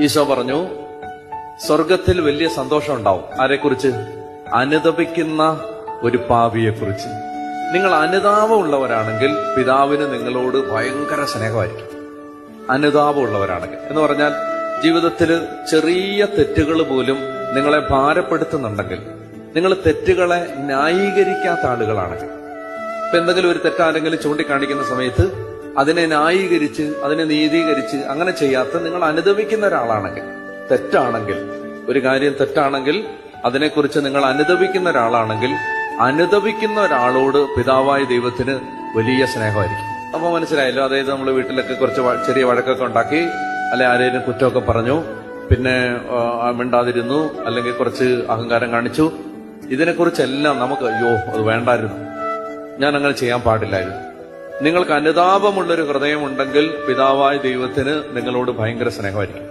ഈശോ പറഞ്ഞു, സ്വർഗത്തിൽ വലിയ സന്തോഷം ഉണ്ടാവും. ആരെക്കുറിച്ച്? അനുതപിക്കുന്ന ഒരു പാപിയെക്കുറിച്ച്. നിങ്ങൾ അനുതാപമുള്ളവരാണെങ്കിൽ പിതാവിന് നിങ്ങളോട് ഭയങ്കര സ്നേഹമായിരിക്കും. അനുതാപമുള്ളവരാണെങ്കിൽ എന്ന് പറഞ്ഞാൽ ജീവിതത്തിൽ ചെറിയ തെറ്റുകൾ പോലും നിങ്ങളെ ഭാരപ്പെടുത്തുന്നുണ്ടെങ്കിൽ, നിങ്ങൾ തെറ്റുകളെ ന്യായീകരിക്കാത്ത ആളുകളാണെങ്കിൽ, ഇപ്പൊ എന്തെങ്കിലും ഒരു തെറ്റാരെങ്കിലും ചൂണ്ടിക്കാണിക്കുന്ന സമയത്ത് അതിനെ ന്യായീകരിച്ച് അതിനെ നീതീകരിച്ച് അങ്ങനെ ചെയ്യാത്ത, നിങ്ങൾ അനുതപിക്കുന്ന ഒരാളാണെങ്കിൽ, തെറ്റാണെങ്കിൽ, ഒരു കാര്യം തെറ്റാണെങ്കിൽ അതിനെക്കുറിച്ച് നിങ്ങൾ അനുതപിക്കുന്ന ഒരാളാണെങ്കിൽ, അനുതപിക്കുന്ന ഒരാളോട് പിതാവായ ദൈവത്തിന് വലിയ സ്നേഹമായിരിക്കും. അപ്പൊ മനസ്സിലായല്ലോ. അതായത് നമ്മൾ വീട്ടിലൊക്കെ കുറച്ച് ചെറിയ വഴക്കൊക്കെ ഉണ്ടാക്കി, അല്ലെ ആരെയും കുറ്റമൊക്കെ പറഞ്ഞു, പിന്നെ മിണ്ടാതിരുന്നു, അല്ലെങ്കിൽ കുറച്ച് അഹങ്കാരം കാണിച്ചു, ഇതിനെക്കുറിച്ചെല്ലാം നമുക്ക് അയ്യോ അത് വേണ്ടായിരുന്നു, ഞാൻ അങ്ങനെ ചെയ്യാൻ പാടില്ലായിരുന്നു. നിങ്ങൾക്ക് അനുതാപമുള്ളൊരു ഹൃദയമുണ്ടെങ്കിൽ പിതാവായ ദൈവത്തിന് നിങ്ങളോട് ഭയങ്കര സ്നേഹമായിരിക്കും.